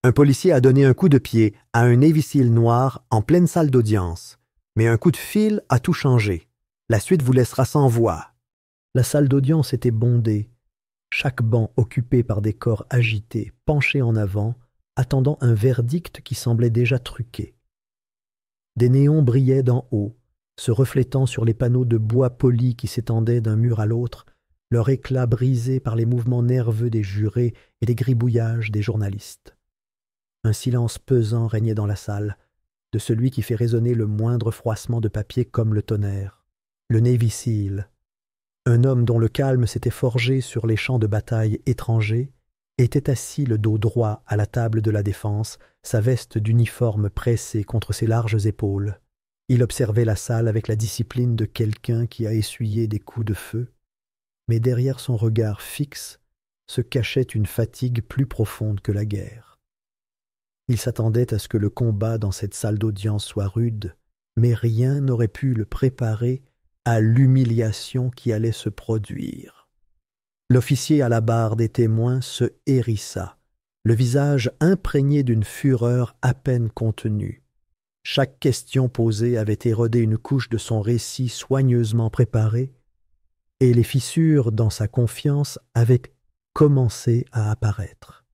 Un policier a donné un coup de pied à un Navy SEAL noir en pleine salle d'audience. Mais un coup de fil a tout changé. La suite vous laissera sans voix. La salle d'audience était bondée, chaque banc occupé par des corps agités, penchés en avant, attendant un verdict qui semblait déjà truqué. Des néons brillaient d'en haut, se reflétant sur les panneaux de bois poli qui s'étendaient d'un mur à l'autre, leur éclat brisé par les mouvements nerveux des jurés et les gribouillages des journalistes. Un silence pesant régnait dans la salle, de celui qui fait résonner le moindre froissement de papier comme le tonnerre. Le Navy SEAL, un homme dont le calme s'était forgé sur les champs de bataille étrangers, était assis le dos droit à la table de la défense, sa veste d'uniforme pressée contre ses larges épaules. Il observait la salle avec la discipline de quelqu'un qui a essuyé des coups de feu, mais derrière son regard fixe se cachait une fatigue plus profonde que la guerre. Il s'attendait à ce que le combat dans cette salle d'audience soit rude, mais rien n'aurait pu le préparer à l'humiliation qui allait se produire. L'officier à la barre des témoins se hérissa, le visage imprégné d'une fureur à peine contenue. Chaque question posée avait érodé une couche de son récit soigneusement préparé, et les fissures dans sa confiance avaient commencé à apparaître.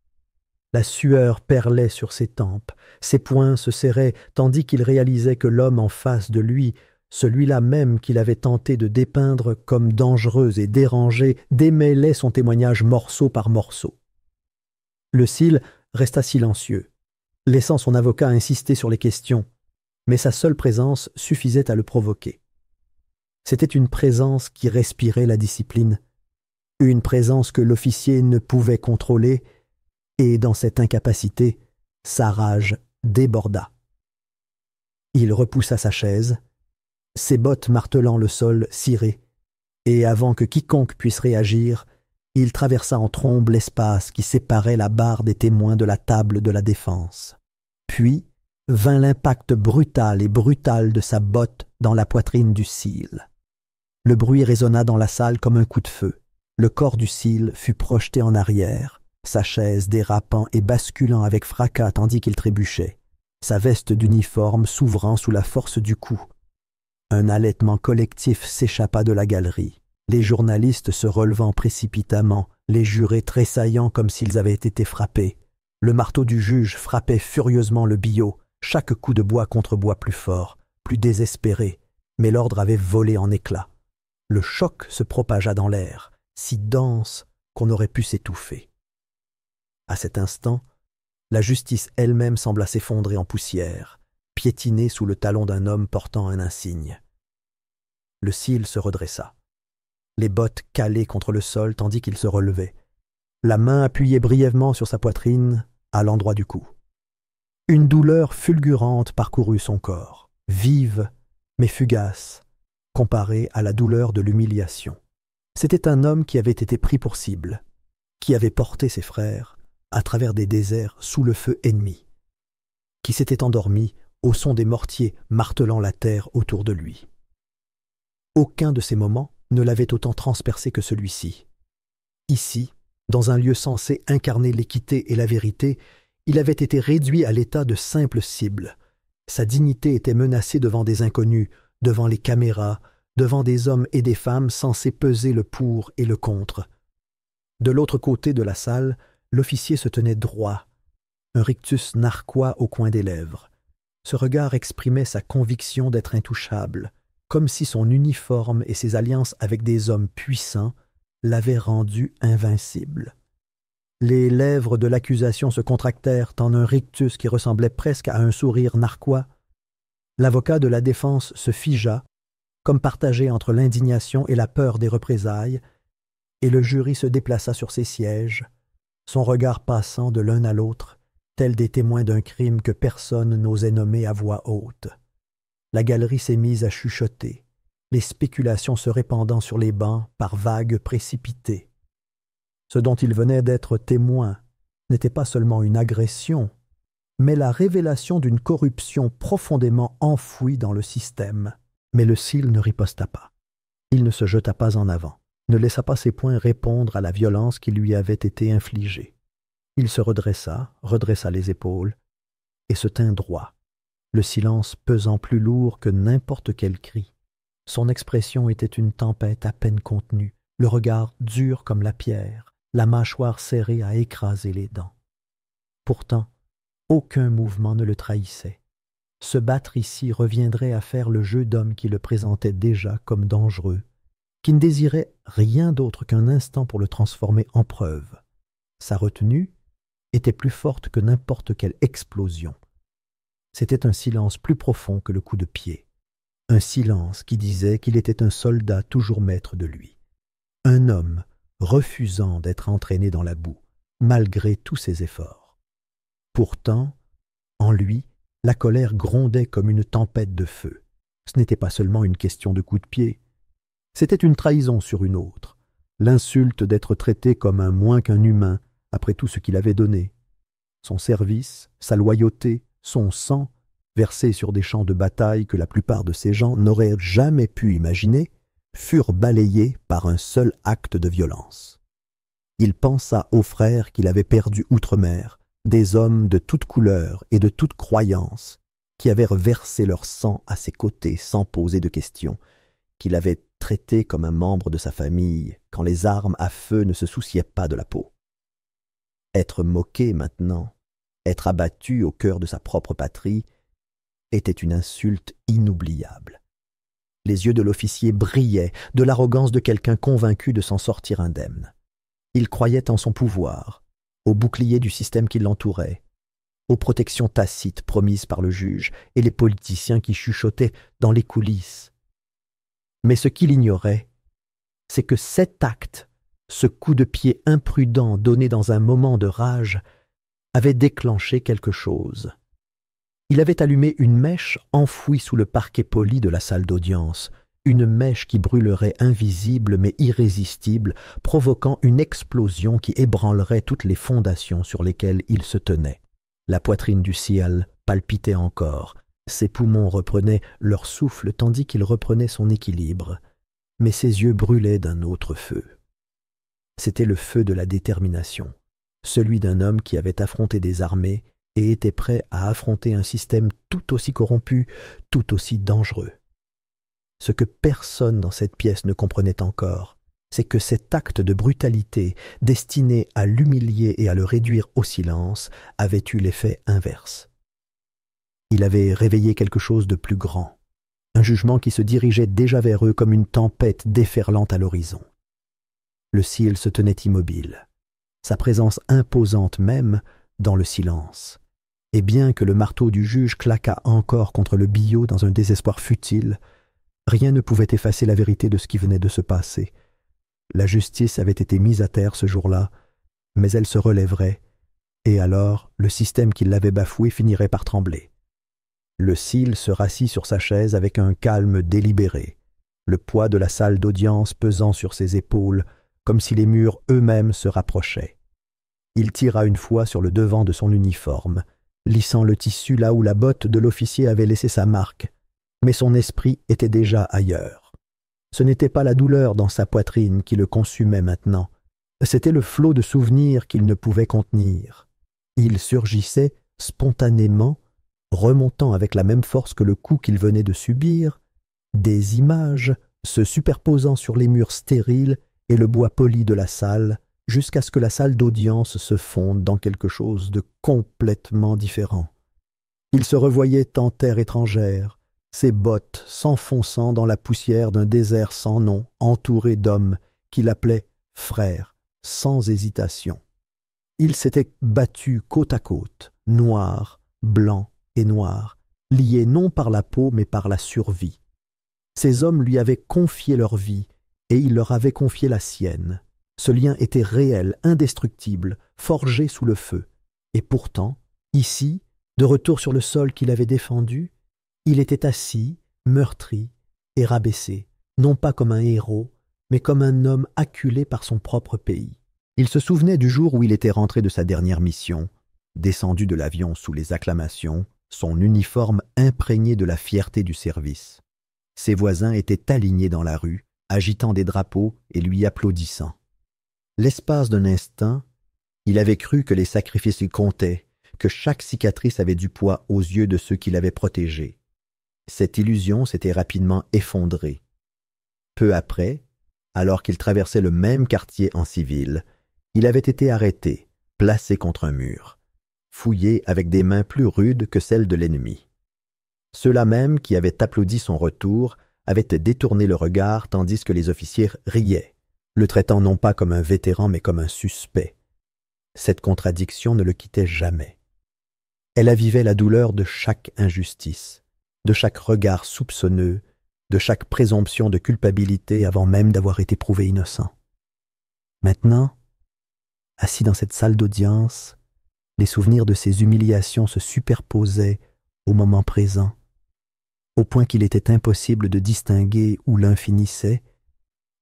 La sueur perlait sur ses tempes, ses poings se serraient tandis qu'il réalisait que l'homme en face de lui, celui-là même qu'il avait tenté de dépeindre comme dangereux et dérangé, démêlait son témoignage morceau par morceau. Le SEAL resta silencieux, laissant son avocat insister sur les questions, mais sa seule présence suffisait à le provoquer. C'était une présence qui respirait la discipline, une présence que l'officier ne pouvait contrôler, et dans cette incapacité, sa rage déborda. Il repoussa sa chaise, ses bottes martelant le sol ciré, et avant que quiconque puisse réagir, il traversa en trombe l'espace qui séparait la barre des témoins de la table de la défense. Puis vint l'impact brutal et brutal de sa botte dans la poitrine du SEAL. Le bruit résonna dans la salle comme un coup de feu. Le corps du SEAL fut projeté en arrière, sa chaise dérapant et basculant avec fracas tandis qu'il trébuchait, sa veste d'uniforme s'ouvrant sous la force du coup. Un halètement collectif s'échappa de la galerie, les journalistes se relevant précipitamment, les jurés tressaillant comme s'ils avaient été frappés. Le marteau du juge frappait furieusement le billot, chaque coup de bois contre bois plus fort, plus désespéré, mais l'ordre avait volé en éclats. Le choc se propagea dans l'air, si dense qu'on aurait pu s'étouffer. À cet instant, la justice elle-même sembla s'effondrer en poussière, piétinée sous le talon d'un homme portant un insigne. Le SEAL se redressa, les bottes calées contre le sol tandis qu'il se relevait, la main appuyée brièvement sur sa poitrine à l'endroit du cou. Une douleur fulgurante parcourut son corps, vive mais fugace, comparée à la douleur de l'humiliation. C'était un homme qui avait été pris pour cible, qui avait porté ses frères à travers des déserts sous le feu ennemi, qui s'était endormi au son des mortiers martelant la terre autour de lui. Aucun de ces moments ne l'avait autant transpercé que celui-ci. Ici, dans un lieu censé incarner l'équité et la vérité, il avait été réduit à l'état de simple cible. Sa dignité était menacée devant des inconnus, devant les caméras, devant des hommes et des femmes censés peser le pour et le contre. De l'autre côté de la salle, l'officier se tenait droit, un rictus narquois au coin des lèvres. Ce regard exprimait sa conviction d'être intouchable, comme si son uniforme et ses alliances avec des hommes puissants l'avaient rendu invincible. Les lèvres de l'accusation se contractèrent en un rictus qui ressemblait presque à un sourire narquois. L'avocat de la défense se figea, comme partagé entre l'indignation et la peur des représailles, et le jury se déplaça sur ses sièges, son regard passant de l'un à l'autre, tels des témoins d'un crime que personne n'osait nommer à voix haute. La galerie s'est mise à chuchoter, les spéculations se répandant sur les bancs par vagues précipitées. Ce dont il venait d'être témoin n'était pas seulement une agression, mais la révélation d'une corruption profondément enfouie dans le système. Mais le SEAL ne riposta pas. Il ne se jeta pas en avant, ne laissa pas ses poings répondre à la violence qui lui avait été infligée. Il se redressa les épaules, et se tint droit, le silence pesant plus lourd que n'importe quel cri. Son expression était une tempête à peine contenue, le regard dur comme la pierre, la mâchoire serrée à écraser les dents. Pourtant, aucun mouvement ne le trahissait. Se battre ici reviendrait à faire le jeu d'homme qui le présentait déjà comme dangereux, qui ne désirait rien d'autre qu'un instant pour le transformer en preuve. Sa retenue était plus forte que n'importe quelle explosion. C'était un silence plus profond que le coup de pied, un silence qui disait qu'il était un soldat toujours maître de lui, un homme refusant d'être entraîné dans la boue, malgré tous ses efforts. Pourtant, en lui, la colère grondait comme une tempête de feu. Ce n'était pas seulement une question de coup de pied, c'était une trahison sur une autre, l'insulte d'être traité comme un moins qu'un humain après tout ce qu'il avait donné. Son service, sa loyauté, son sang, versés sur des champs de bataille que la plupart de ces gens n'auraient jamais pu imaginer, furent balayés par un seul acte de violence. Il pensa aux frères qu'il avait perdus outre-mer, des hommes de toute couleur et de toute croyance, qui avaient versé leur sang à ses côtés sans poser de questions, qu'il avait traité comme un membre de sa famille, quand les armes à feu ne se souciaient pas de la peau. Être moqué maintenant, être abattu au cœur de sa propre patrie, était une insulte inoubliable. Les yeux de l'officier brillaient de l'arrogance de quelqu'un convaincu de s'en sortir indemne. Il croyait en son pouvoir, au bouclier du système qui l'entourait, aux protections tacites promises par le juge et les politiciens qui chuchotaient dans les coulisses. Mais ce qu'il ignorait, c'est que cet acte, ce coup de pied imprudent donné dans un moment de rage, avait déclenché quelque chose. Il avait allumé une mèche enfouie sous le parquet poli de la salle d'audience, une mèche qui brûlerait invisible mais irrésistible, provoquant une explosion qui ébranlerait toutes les fondations sur lesquelles il se tenait. La poitrine du Sial palpitait encore, ses poumons reprenaient leur souffle tandis qu'il reprenait son équilibre, mais ses yeux brûlaient d'un autre feu. C'était le feu de la détermination, celui d'un homme qui avait affronté des armées et était prêt à affronter un système tout aussi corrompu, tout aussi dangereux. Ce que personne dans cette pièce ne comprenait encore, c'est que cet acte de brutalité, destiné à l'humilier et à le réduire au silence, avait eu l'effet inverse. Il avait réveillé quelque chose de plus grand, un jugement qui se dirigeait déjà vers eux comme une tempête déferlante à l'horizon. Le Sial se tenait immobile, sa présence imposante même dans le silence. Et bien que le marteau du juge claquât encore contre le billot dans un désespoir futile, rien ne pouvait effacer la vérité de ce qui venait de se passer. La justice avait été mise à terre ce jour-là, mais elle se relèverait, et alors le système qui l'avait bafoué finirait par trembler. Le Sial se rassit sur sa chaise avec un calme délibéré, le poids de la salle d'audience pesant sur ses épaules, comme si les murs eux-mêmes se rapprochaient. Il tira une fois sur le devant de son uniforme, lissant le tissu là où la botte de l'officier avait laissé sa marque, mais son esprit était déjà ailleurs. Ce n'était pas la douleur dans sa poitrine qui le consumait maintenant, c'était le flot de souvenirs qu'il ne pouvait contenir. Il surgissait spontanément, remontant avec la même force que le coup qu'il venait de subir, des images se superposant sur les murs stériles et le bois poli de la salle, jusqu'à ce que la salle d'audience se fonde dans quelque chose de complètement différent. Il se revoyait en terre étrangère, ses bottes s'enfonçant dans la poussière d'un désert sans nom, entouré d'hommes qu'il appelait frères, sans hésitation. Il s'était battu côte à côte, noir, blanc et noir, liés non par la peau mais par la survie. Ces hommes lui avaient confié leur vie et il leur avait confié la sienne. Ce lien était réel, indestructible, forgé sous le feu. Et pourtant, ici, de retour sur le sol qu'il avait défendu, il était assis, meurtri et rabaissé, non pas comme un héros, mais comme un homme acculé par son propre pays. Il se souvenait du jour où il était rentré de sa dernière mission, descendu de l'avion sous les acclamations, son uniforme imprégné de la fierté du service. Ses voisins étaient alignés dans la rue, agitant des drapeaux et lui applaudissant. L'espace d'un instant, Il avait cru que les sacrifices comptaient, que chaque cicatrice avait du poids aux yeux de ceux qui l'avaient protégé. Cette illusion s'était rapidement effondrée. Peu après, alors qu'il traversait le même quartier en civil, il avait été arrêté, placé contre un mur, fouillé avec des mains plus rudes que celles de l'ennemi. Ceux-là même qui avaient applaudi son retour avaient détourné le regard tandis que les officiers riaient, le traitant non pas comme un vétéran mais comme un suspect. Cette contradiction ne le quittait jamais. Elle avivait la douleur de chaque injustice, de chaque regard soupçonneux, de chaque présomption de culpabilité avant même d'avoir été prouvé innocent. Maintenant, assis dans cette salle d'audience, les souvenirs de ces humiliations se superposaient au moment présent, au point qu'il était impossible de distinguer où l'un finissait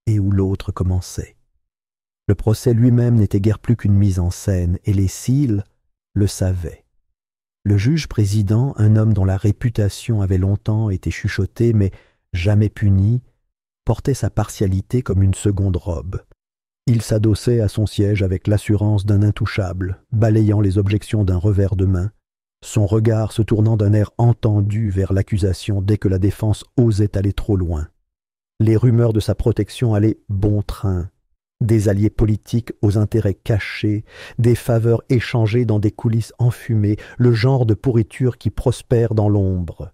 et où l'autre commençait. Le procès lui-même n'était guère plus qu'une mise en scène, et les Seals le savaient. Le juge-président, un homme dont la réputation avait longtemps été chuchotée mais jamais punie, portait sa partialité comme une seconde robe. Il s'adossait à son siège avec l'assurance d'un intouchable, balayant les objections d'un revers de main, son regard se tournant d'un air entendu vers l'accusation dès que la défense osait aller trop loin. Les rumeurs de sa protection allaient bon train, des alliés politiques aux intérêts cachés, des faveurs échangées dans des coulisses enfumées, le genre de pourriture qui prospère dans l'ombre.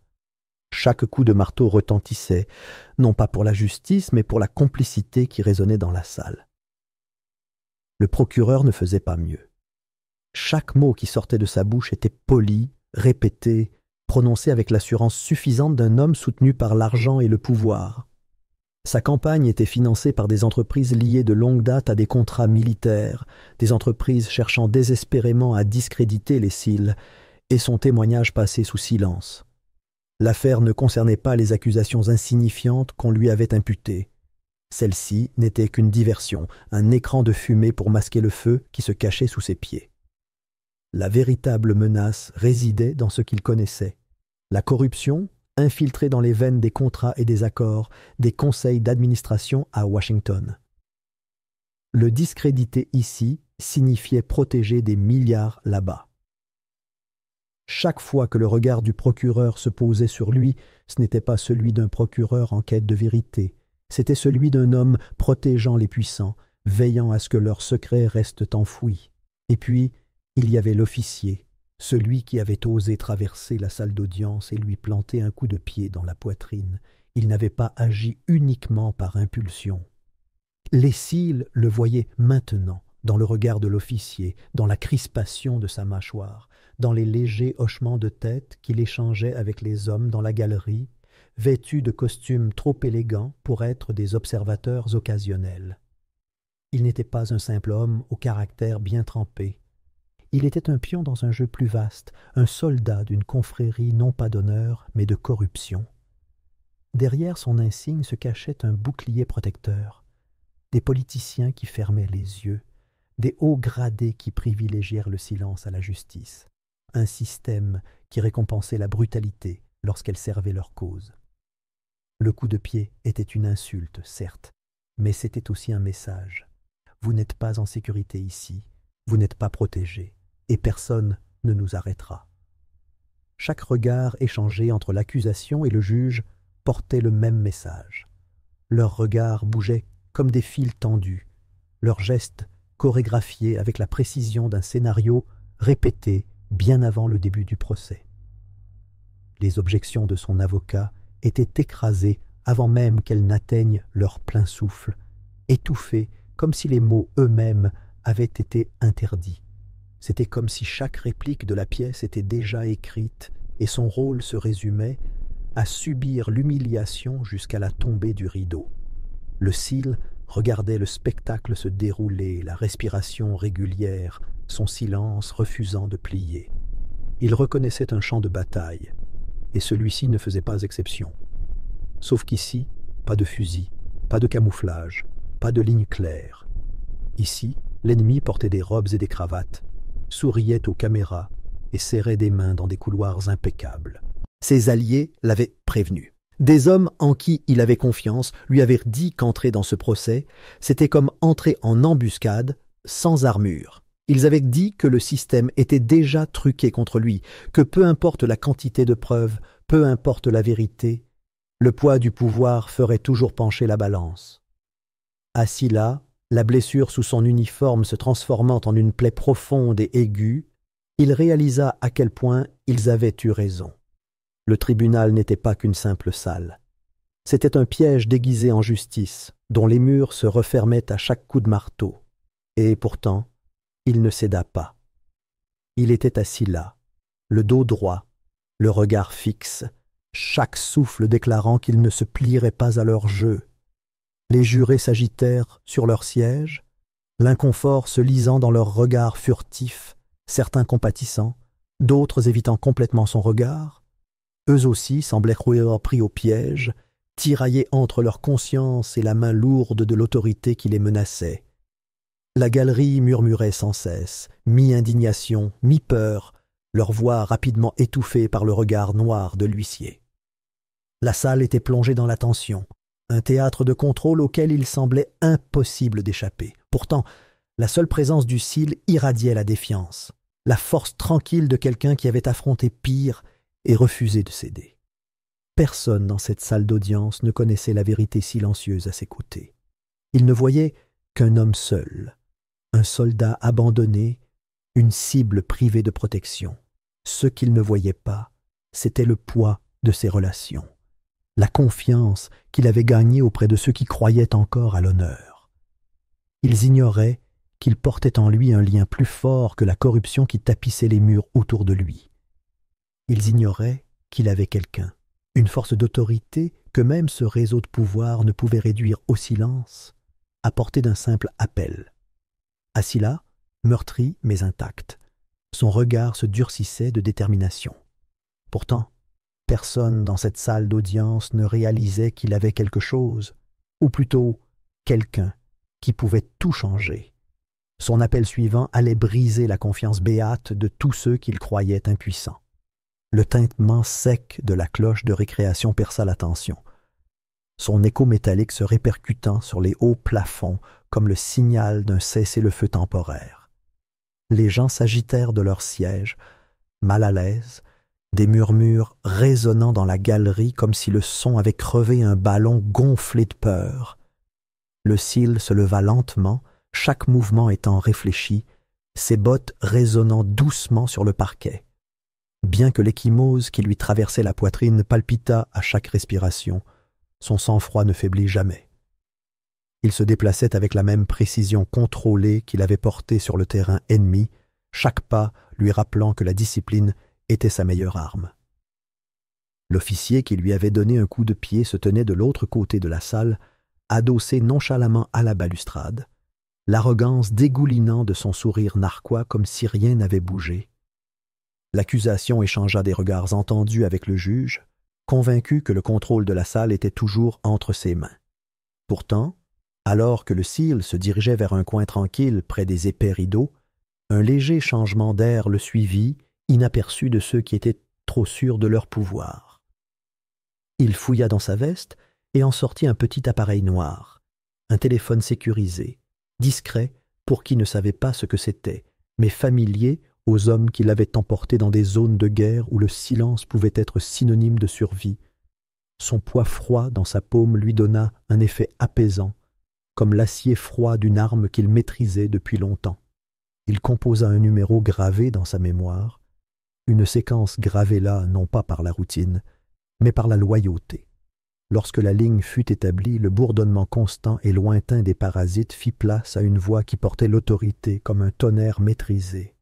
Chaque coup de marteau retentissait, non pas pour la justice, mais pour la complicité qui résonnait dans la salle. Le procureur ne faisait pas mieux. Chaque mot qui sortait de sa bouche était poli, répété, prononcé avec l'assurance suffisante d'un homme soutenu par l'argent et le pouvoir. Sa campagne était financée par des entreprises liées de longue date à des contrats militaires, des entreprises cherchant désespérément à discréditer les Seals, et son témoignage passait sous silence. L'affaire ne concernait pas les accusations insignifiantes qu'on lui avait imputées. Celle-ci n'était qu'une diversion, un écran de fumée pour masquer le feu qui se cachait sous ses pieds. La véritable menace résidait dans ce qu'il connaissait. La corruption, infiltrée dans les veines des contrats et des accords, des conseils d'administration à Washington. Le discréditer ici signifiait protéger des milliards là-bas. Chaque fois que le regard du procureur se posait sur lui, ce n'était pas celui d'un procureur en quête de vérité, c'était celui d'un homme protégeant les puissants, veillant à ce que leurs secrets restent enfouis. Et puis, il y avait l'officier, celui qui avait osé traverser la salle d'audience et lui planter un coup de pied dans la poitrine. Il n'avait pas agi uniquement par impulsion. Les Seals le voyaient maintenant, dans le regard de l'officier, dans la crispation de sa mâchoire, dans les légers hochements de tête qu'il échangeait avec les hommes dans la galerie, vêtus de costumes trop élégants pour être des observateurs occasionnels. Il n'était pas un simple homme au caractère bien trempé. Il était un pion dans un jeu plus vaste, un soldat d'une confrérie non pas d'honneur, mais de corruption. Derrière son insigne se cachait un bouclier protecteur, des politiciens qui fermaient les yeux, des hauts gradés qui privilégièrent le silence à la justice, un système qui récompensait la brutalité lorsqu'elle servait leur cause. Le coup de pied était une insulte, certes, mais c'était aussi un message. Vous n'êtes pas en sécurité ici, vous n'êtes pas protégés, et personne ne nous arrêtera. Chaque regard échangé entre l'accusation et le juge portait le même message. Leurs regards bougeaient comme des fils tendus, leurs gestes chorégraphiés avec la précision d'un scénario répété bien avant le début du procès. Les objections de son avocat étaient écrasées avant même qu'elles n'atteignent leur plein souffle, étouffées comme si les mots eux-mêmes avaient été interdits. C'était comme si chaque réplique de la pièce était déjà écrite et son rôle se résumait à subir l'humiliation jusqu'à la tombée du rideau. Le Seal regardait le spectacle se dérouler, la respiration régulière, son silence refusant de plier. Il reconnaissait un champ de bataille, et celui-ci ne faisait pas exception. Sauf qu'ici, pas de fusil, pas de camouflage, pas de ligne claire. Ici, l'ennemi portait des robes et des cravates, souriait aux caméras et serrait des mains dans des couloirs impeccables. Ses alliés l'avaient prévenu. Des hommes en qui il avait confiance lui avaient dit qu'entrer dans ce procès, c'était comme entrer en embuscade sans armure. Ils avaient dit que le système était déjà truqué contre lui, que peu importe la quantité de preuves, peu importe la vérité, le poids du pouvoir ferait toujours pencher la balance. Assis là, la blessure sous son uniforme se transformant en une plaie profonde et aiguë, il réalisa à quel point ils avaient eu raison. Le tribunal n'était pas qu'une simple salle. C'était un piège déguisé en justice, dont les murs se refermaient à chaque coup de marteau. Et pourtant, il ne céda pas. Il était assis là, le dos droit, le regard fixe, chaque souffle déclarant qu'il ne se plierait pas à leur jeu. Les jurés s'agitèrent sur leurs sièges, l'inconfort se lisant dans leurs regards furtifs, certains compatissants, d'autres évitant complètement son regard. Eux aussi semblaient pris au piège, tiraillés entre leur conscience et la main lourde de l'autorité qui les menaçait. La galerie murmurait sans cesse, mi-indignation, mi-peur, leur voix rapidement étouffée par le regard noir de l'huissier. La salle était plongée dans la tension, un théâtre de contrôle auquel il semblait impossible d'échapper. Pourtant, la seule présence du cil irradiait la défiance, la force tranquille de quelqu'un qui avait affronté pire et refusé de céder. Personne dans cette salle d'audience ne connaissait la vérité silencieuse à ses côtés. Il ne voyait qu'un homme seul, un soldat abandonné, une cible privée de protection. Ce qu'il ne voyait pas, c'était le poids de ses relations, la confiance qu'il avait gagnée auprès de ceux qui croyaient encore à l'honneur. Ils ignoraient qu'il portait en lui un lien plus fort que la corruption qui tapissait les murs autour de lui. Ils ignoraient qu'il avait quelqu'un, une force d'autorité que même ce réseau de pouvoir ne pouvait réduire au silence, à portée d'un simple appel. Assis là, meurtri mais intact, son regard se durcissait de détermination. Pourtant, personne dans cette salle d'audience ne réalisait qu'il avait quelque chose, ou plutôt quelqu'un qui pouvait tout changer. Son appel suivant allait briser la confiance béate de tous ceux qu'il croyait impuissants. Le tintement sec de la cloche de récréation perça l'attention, son écho métallique se répercutant sur les hauts plafonds comme le signal d'un cessez-le-feu temporaire. Les gens s'agitèrent de leurs sièges, mal à l'aise, des murmures résonnant dans la galerie comme si le son avait crevé un ballon gonflé de peur. Le cil se leva lentement, chaque mouvement étant réfléchi, ses bottes résonnant doucement sur le parquet. Bien que l'ecchymose qui lui traversait la poitrine palpitât à chaque respiration, son sang-froid ne faiblit jamais. Il se déplaçait avec la même précision contrôlée qu'il avait portée sur le terrain ennemi, chaque pas lui rappelant que la discipline était sa meilleure arme. L'officier qui lui avait donné un coup de pied se tenait de l'autre côté de la salle, adossé nonchalamment à la balustrade, l'arrogance dégoulinant de son sourire narquois comme si rien n'avait bougé. L'accusation échangea des regards entendus avec le juge, convaincu que le contrôle de la salle était toujours entre ses mains. Pourtant, alors que le cil se dirigeait vers un coin tranquille près des épais rideaux, un léger changement d'air le suivit, inaperçu de ceux qui étaient trop sûrs de leur pouvoir. Il fouilla dans sa veste et en sortit un petit appareil noir, un téléphone sécurisé, discret pour qui ne savait pas ce que c'était, mais familier aux hommes qui l'avaient emporté dans des zones de guerre où le silence pouvait être synonyme de survie. Son poids froid dans sa paume lui donna un effet apaisant, comme l'acier froid d'une arme qu'il maîtrisait depuis longtemps. Il composa un numéro gravé dans sa mémoire, une séquence gravée là non pas par la routine, mais par la loyauté. Lorsque la ligne fut établie, le bourdonnement constant et lointain des parasites fit place à une voix qui portait l'autorité comme un tonnerre maîtrisé.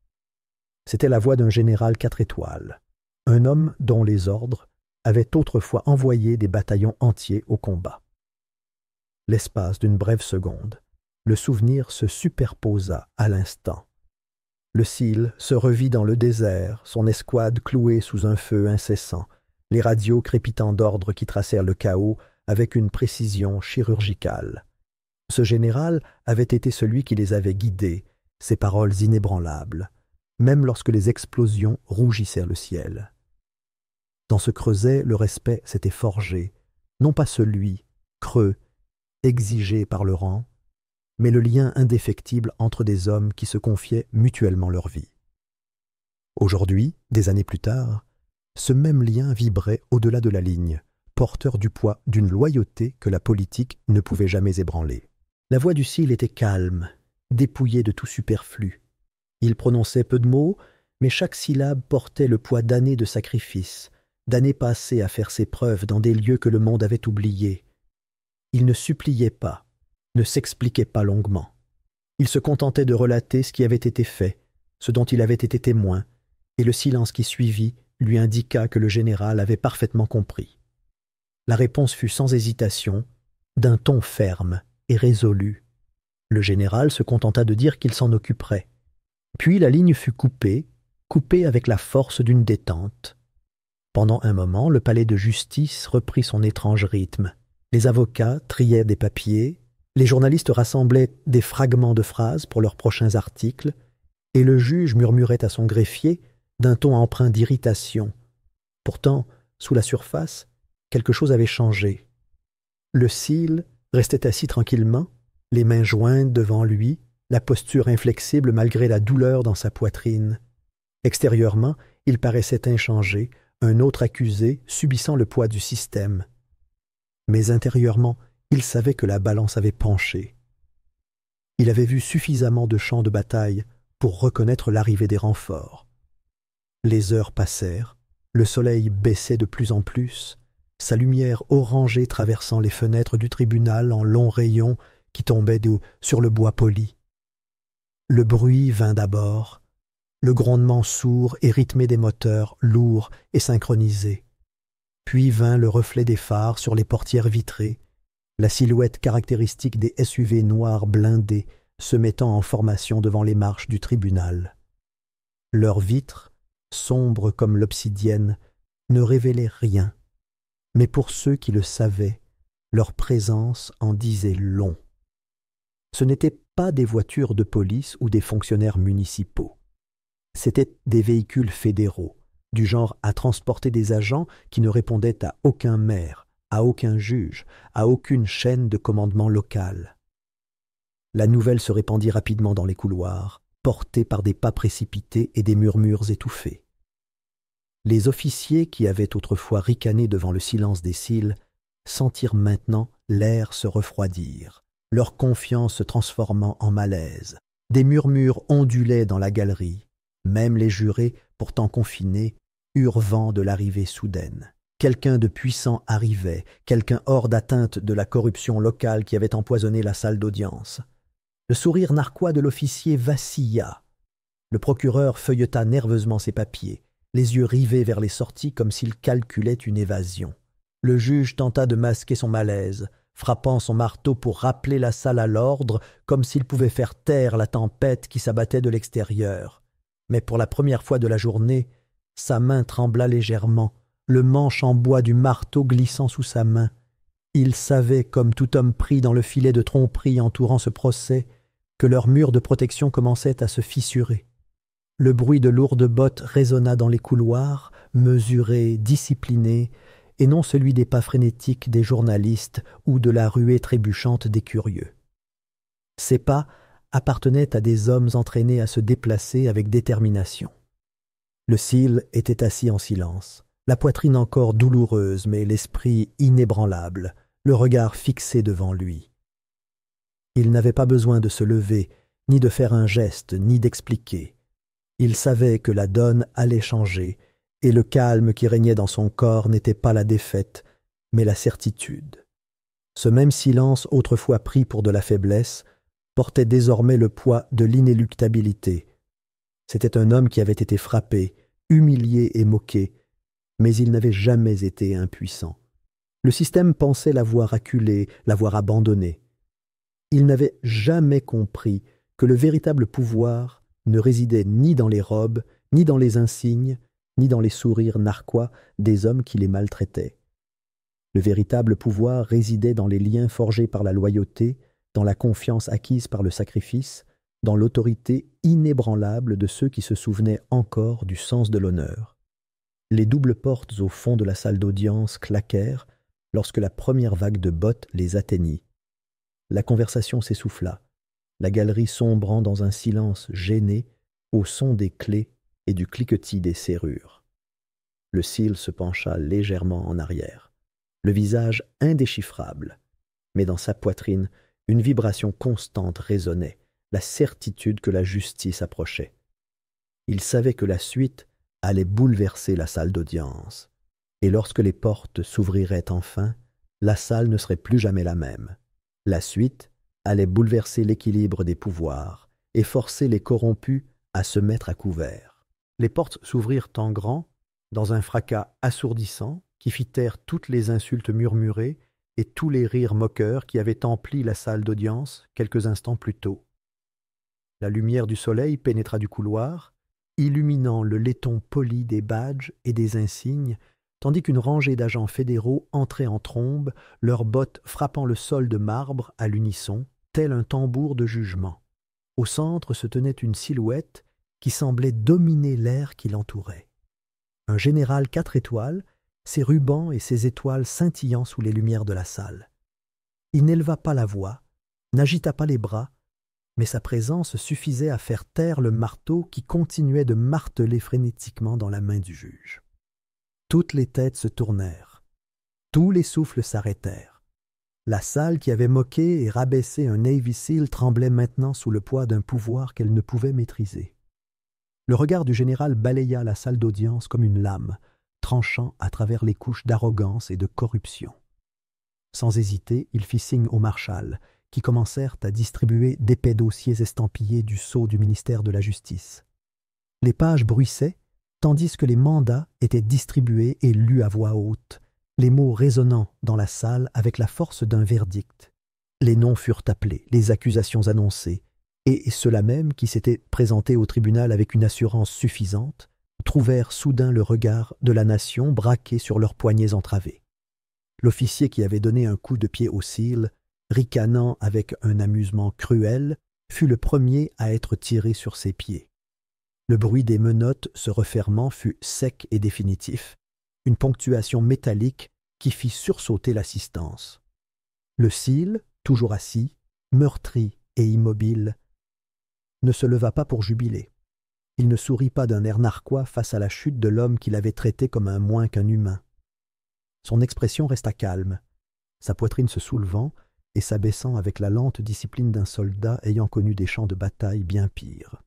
C'était la voix d'un général 4 étoiles, un homme dont les ordres avaient autrefois envoyé des bataillons entiers au combat. L'espace d'une brève seconde, le souvenir se superposa à l'instant. Le cil se revit dans le désert, son escouade clouée sous un feu incessant, les radios crépitant d'ordres qui tracèrent le chaos avec une précision chirurgicale. Ce général avait été celui qui les avait guidés, ses paroles inébranlables, même lorsque les explosions rougissèrent le ciel. Dans ce creuset, le respect s'était forgé, non pas celui, creux, exigé par le rang, mais le lien indéfectible entre des hommes qui se confiaient mutuellement leur vie. Aujourd'hui, des années plus tard, ce même lien vibrait au-delà de la ligne, porteur du poids d'une loyauté que la politique ne pouvait jamais ébranler. La voix du Sil était calme, dépouillée de tout superflu. Il prononçait peu de mots, mais chaque syllabe portait le poids d'années de sacrifice, d'années passées à faire ses preuves dans des lieux que le monde avait oubliés. Il ne suppliait pas, ne s'expliquait pas longuement. Il se contentait de relater ce qui avait été fait, ce dont il avait été témoin, et le silence qui suivit lui indiqua que le général avait parfaitement compris. La réponse fut sans hésitation, d'un ton ferme et résolu. Le général se contenta de dire qu'il s'en occuperait. Puis la ligne fut coupée avec la force d'une détente. Pendant un moment, le palais de justice reprit son étrange rythme. Les avocats triaient des papiers, les journalistes rassemblaient des fragments de phrases pour leurs prochains articles, et le juge murmurait à son greffier d'un ton empreint d'irritation. Pourtant, sous la surface, quelque chose avait changé. Le Sil restait assis tranquillement, les mains jointes devant lui, la posture inflexible malgré la douleur dans sa poitrine. Extérieurement, il paraissait inchangé, un autre accusé subissant le poids du système. Mais intérieurement, il savait que la balance avait penché. Il avait vu suffisamment de champs de bataille pour reconnaître l'arrivée des renforts. Les heures passèrent, le soleil baissait de plus en plus, sa lumière orangée traversant les fenêtres du tribunal en longs rayons qui tombaient sur le bois poli. Le bruit vint d'abord, le grondement sourd et rythmé des moteurs, lourds et synchronisés. Puis vint le reflet des phares sur les portières vitrées, la silhouette caractéristique des SUV noirs blindés se mettant en formation devant les marches du tribunal. Leurs vitres, sombres comme l'obsidienne, ne révélaient rien, mais pour ceux qui le savaient, leur présence en disait long. Ce n'étaient pas des voitures de police ou des fonctionnaires municipaux. C'étaient des véhicules fédéraux, du genre à transporter des agents qui ne répondaient à aucun maire, à aucun juge, à aucune chaîne de commandement locale. La nouvelle se répandit rapidement dans les couloirs, portée par des pas précipités et des murmures étouffés. Les officiers qui avaient autrefois ricané devant le silence des Sil sentirent maintenant l'air se refroidir, leur confiance se transformant en malaise. Des murmures ondulaient dans la galerie. Même les jurés, pourtant confinés, eurent vent de l'arrivée soudaine. Quelqu'un de puissant arrivait, quelqu'un hors d'atteinte de la corruption locale qui avait empoisonné la salle d'audience. Le sourire narquois de l'officier vacilla. Le procureur feuilleta nerveusement ses papiers, les yeux rivés vers les sorties comme s'il calculait une évasion. Le juge tenta de masquer son malaise, frappant son marteau pour rappeler la salle à l'ordre, comme s'il pouvait faire taire la tempête qui s'abattait de l'extérieur. Mais pour la première fois de la journée, sa main trembla légèrement, le manche en bois du marteau glissant sous sa main. Il savait, comme tout homme pris dans le filet de tromperie entourant ce procès, que leur mur de protection commençait à se fissurer. Le bruit de lourdes bottes résonna dans les couloirs, mesuré, discipliné, et non celui des pas frénétiques des journalistes ou de la ruée trébuchante des curieux. Ces pas appartenaient à des hommes entraînés à se déplacer avec détermination. Le Sil était assis en silence, la poitrine encore douloureuse, mais l'esprit inébranlable, le regard fixé devant lui. Il n'avait pas besoin de se lever, ni de faire un geste, ni d'expliquer. Il savait que la donne allait changer, et le calme qui régnait dans son corps n'était pas la défaite, mais la certitude. Ce même silence, autrefois pris pour de la faiblesse, portait désormais le poids de l'inéluctabilité. C'était un homme qui avait été frappé, humilié et moqué, mais il n'avait jamais été impuissant. Le système pensait l'avoir acculé, l'avoir abandonné. Il n'avait jamais compris que le véritable pouvoir ne résidait ni dans les robes, ni dans les insignes, ni dans les sourires narquois des hommes qui les maltraitaient. Le véritable pouvoir résidait dans les liens forgés par la loyauté, dans la confiance acquise par le sacrifice, dans l'autorité inébranlable de ceux qui se souvenaient encore du sens de l'honneur. Les doubles portes au fond de la salle d'audience claquèrent lorsque la première vague de bottes les atteignit. La conversation s'essouffla. la galerie sombrant dans un silence gêné au son des clés et du cliquetis des serrures. Le Seal se pencha légèrement en arrière, le visage indéchiffrable, mais dans sa poitrine, une vibration constante résonnait, la certitude que la justice approchait. Il savait que la suite allait bouleverser la salle d'audience, et lorsque les portes s'ouvriraient enfin, la salle ne serait plus jamais la même. La suite allait bouleverser l'équilibre des pouvoirs et forcer les corrompus à se mettre à couvert. Les portes s'ouvrirent en grand, dans un fracas assourdissant qui fit taire toutes les insultes murmurées et tous les rires moqueurs qui avaient empli la salle d'audience quelques instants plus tôt. La lumière du soleil pénétra du couloir, illuminant le laiton poli des badges et des insignes, tandis qu'une rangée d'agents fédéraux entrait en trombe, leurs bottes frappant le sol de marbre à l'unisson, tel un tambour de jugement. Au centre se tenait une silhouette qui semblait dominer l'air qui l'entourait. Un général 4 étoiles, ses rubans et ses étoiles scintillant sous les lumières de la salle. Il n'éleva pas la voix, n'agita pas les bras, mais sa présence suffisait à faire taire le marteau qui continuait de marteler frénétiquement dans la main du juge. Toutes les têtes se tournèrent, tous les souffles s'arrêtèrent. La salle qui avait moqué et rabaissé un Navy SEAL tremblait maintenant sous le poids d'un pouvoir qu'elle ne pouvait maîtriser. Le regard du général balaya la salle d'audience comme une lame, tranchant à travers les couches d'arrogance et de corruption. Sans hésiter, il fit signe aux marshals, qui commencèrent à distribuer d'épais dossiers estampillés du sceau du ministère de la Justice. Les pages bruissaient, tandis que les mandats étaient distribués et lus à voix haute, les mots résonnant dans la salle avec la force d'un verdict. Les noms furent appelés, les accusations annoncées, et ceux-là même qui s'étaient présentés au tribunal avec une assurance suffisante trouvèrent soudain le regard de la nation braqué sur leurs poignets entravés. L'officier qui avait donné un coup de pied au SEAL, ricanant avec un amusement cruel, fut le premier à être tiré sur ses pieds. Le bruit des menottes se refermant fut sec et définitif, une ponctuation métallique qui fit sursauter l'assistance. Le SEAL, toujours assis, meurtri et immobile, ne se leva pas pour jubiler. Il ne sourit pas d'un air narquois face à la chute de l'homme qu'il avait traité comme un moins qu'un humain. Son expression resta calme, sa poitrine se soulevant et s'abaissant avec la lente discipline d'un soldat ayant connu des champs de bataille bien pires.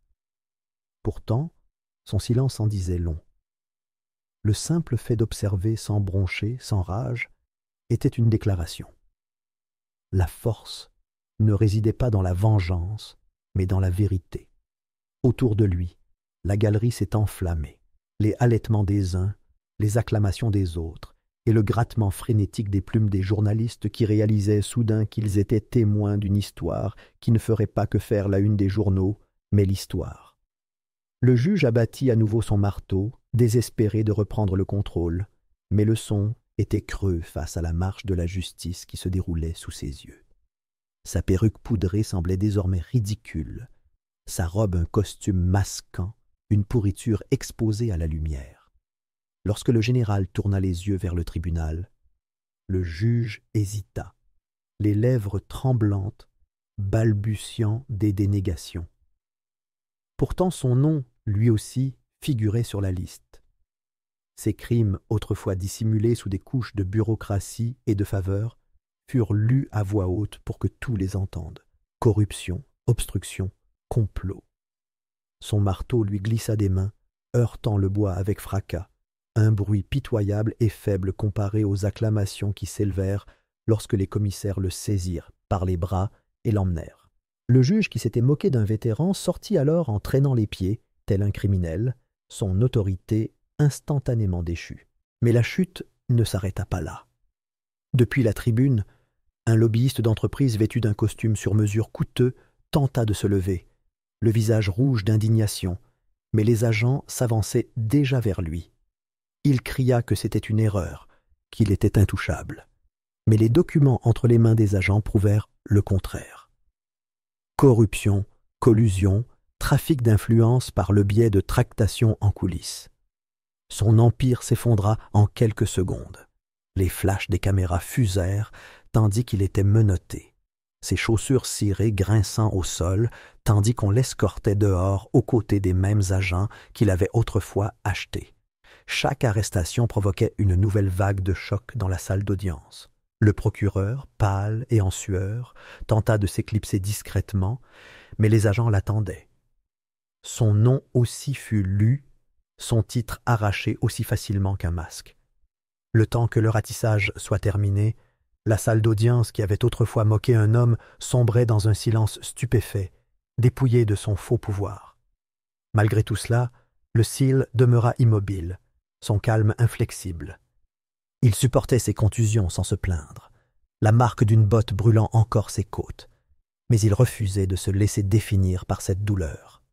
Pourtant, son silence en disait long. Le simple fait d'observer sans broncher, sans rage, était une déclaration. La force ne résidait pas dans la vengeance, mais dans la vérité. Autour de lui, la galerie s'est enflammée. Les halètements des uns, les acclamations des autres, et le grattement frénétique des plumes des journalistes qui réalisaient soudain qu'ils étaient témoins d'une histoire qui ne ferait pas que faire la une des journaux, mais l'histoire. Le juge abattit à nouveau son marteau, désespéré de reprendre le contrôle, mais le son était creux face à la marche de la justice qui se déroulait sous ses yeux. Sa perruque poudrée semblait désormais ridicule, sa robe un costume masquant, une pourriture exposée à la lumière. Lorsque le général tourna les yeux vers le tribunal, le juge hésita, les lèvres tremblantes, balbutiant des dénégations. Pourtant son nom, lui aussi, figurait sur la liste. Ses crimes, autrefois dissimulés sous des couches de bureaucratie et de faveur, furent lus à voix haute pour que tous les entendent. Corruption, obstruction, complot. Son marteau lui glissa des mains, heurtant le bois avec fracas, un bruit pitoyable et faible comparé aux acclamations qui s'élevèrent lorsque les commissaires le saisirent par les bras et l'emmenèrent. Le juge qui s'était moqué d'un vétéran sortit alors en traînant les pieds, tel un criminel, son autorité instantanément déchue. Mais la chute ne s'arrêta pas là. Depuis la tribune, un lobbyiste d'entreprise vêtu d'un costume sur mesure coûteux tenta de se lever, le visage rouge d'indignation, mais les agents s'avançaient déjà vers lui. Il cria que c'était une erreur, qu'il était intouchable. Mais les documents entre les mains des agents prouvèrent le contraire. Corruption, collusion, trafic d'influence par le biais de tractations en coulisses. Son empire s'effondra en quelques secondes. Les flashs des caméras fusèrent tandis qu'il était menotté. ses chaussures cirées grinçant au sol, tandis qu'on l'escortait dehors aux côtés des mêmes agents qu'il avait autrefois achetés. Chaque arrestation provoquait une nouvelle vague de choc dans la salle d'audience. Le procureur, pâle et en sueur, tenta de s'éclipser discrètement, mais les agents l'attendaient. Son nom aussi fut lu, son titre arraché aussi facilement qu'un masque. Le temps que le ratissage soit terminé, la salle d'audience qui avait autrefois moqué un homme sombrait dans un silence stupéfait, dépouillé de son faux pouvoir. Malgré tout cela, le Seal demeura immobile, son calme inflexible. Il supportait ses contusions sans se plaindre, la marque d'une botte brûlant encore ses côtes, mais il refusait de se laisser définir par cette douleur.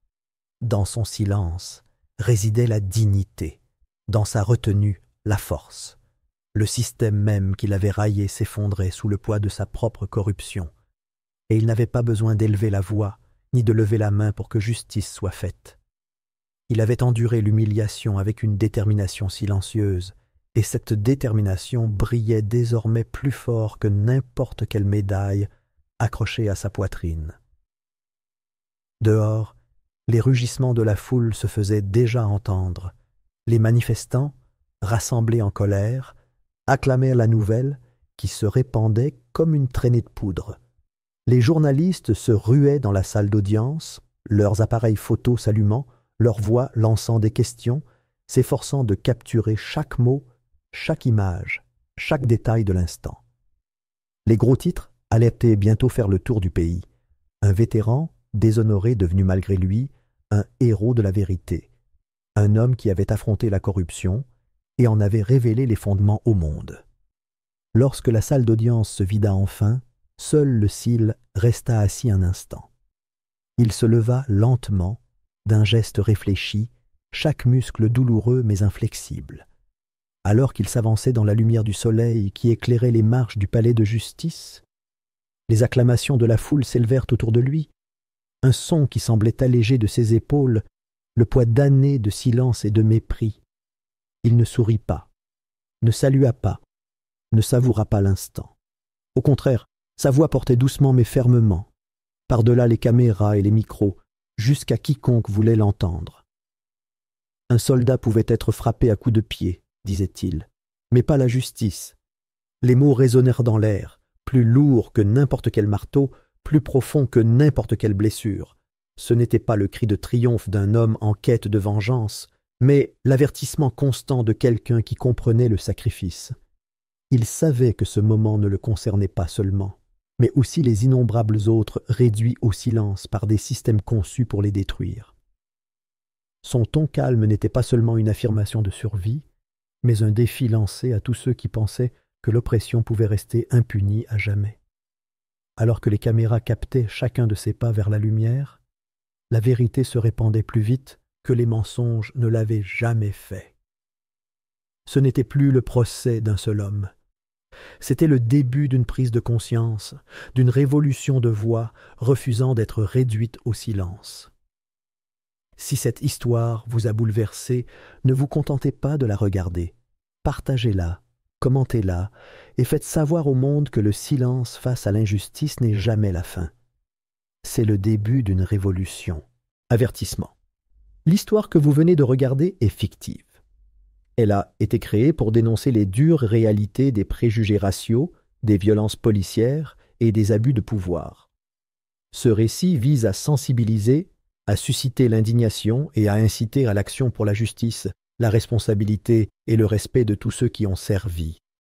Dans son silence résidait la dignité, dans sa retenue la force. Le système même qu'il avait raillé s'effondrait sous le poids de sa propre corruption, et il n'avait pas besoin d'élever la voix ni de lever la main pour que justice soit faite. Il avait enduré l'humiliation avec une détermination silencieuse, et cette détermination brillait désormais plus fort que n'importe quelle médaille accrochée à sa poitrine. Dehors, les rugissements de la foule se faisaient déjà entendre. Les manifestants, rassemblés en colère, acclamèrent la nouvelle qui se répandait comme une traînée de poudre. Les journalistes se ruaient dans la salle d'audience, leurs appareils photos s'allumant, leurs voix lançant des questions, s'efforçant de capturer chaque mot, chaque image, chaque détail de l'instant. Les gros titres allaient bientôt faire le tour du pays. Un vétéran, déshonoré devenu malgré lui, un héros de la vérité, un homme qui avait affronté la corruption et en avait révélé les fondements au monde. Lorsque la salle d'audience se vida enfin, seul le Seal resta assis un instant. Il se leva lentement, d'un geste réfléchi, chaque muscle douloureux mais inflexible. Alors qu'il s'avançait dans la lumière du soleil qui éclairait les marches du palais de justice, les acclamations de la foule s'élevèrent autour de lui, un son qui semblait alléger de ses épaules le poids d'années de silence et de mépris. Il ne sourit pas, ne salua pas, ne savoura pas l'instant. Au contraire, sa voix portait doucement mais fermement, par-delà les caméras et les micros, jusqu'à quiconque voulait l'entendre. Un soldat pouvait être frappé à coups de pied, disait-il, mais pas la justice. Les mots résonnèrent dans l'air, plus lourds que n'importe quel marteau, plus profonds que n'importe quelle blessure. Ce n'était pas le cri de triomphe d'un homme en quête de vengeance, mais l'avertissement constant de quelqu'un qui comprenait le sacrifice. Il savait que ce moment ne le concernait pas seulement, mais aussi les innombrables autres réduits au silence par des systèmes conçus pour les détruire. Son ton calme n'était pas seulement une affirmation de survie, mais un défi lancé à tous ceux qui pensaient que l'oppression pouvait rester impunie à jamais. Alors que les caméras captaient chacun de ses pas vers la lumière, la vérité se répandait plus vite que les mensonges ne l'avaient jamais fait. Ce n'était plus le procès d'un seul homme. C'était le début d'une prise de conscience, d'une révolution de voix refusant d'être réduite au silence. Si cette histoire vous a bouleversé, ne vous contentez pas de la regarder. Partagez-la, commentez-la et faites savoir au monde que le silence face à l'injustice n'est jamais la fin. C'est le début d'une révolution. Avertissement. L'histoire que vous venez de regarder est fictive. Elle a été créée pour dénoncer les dures réalités des préjugés raciaux, des violences policières et des abus de pouvoir. Ce récit vise à sensibiliser, à susciter l'indignation et à inciter à l'action pour la justice, la responsabilité et le respect de tous ceux qui ont servi.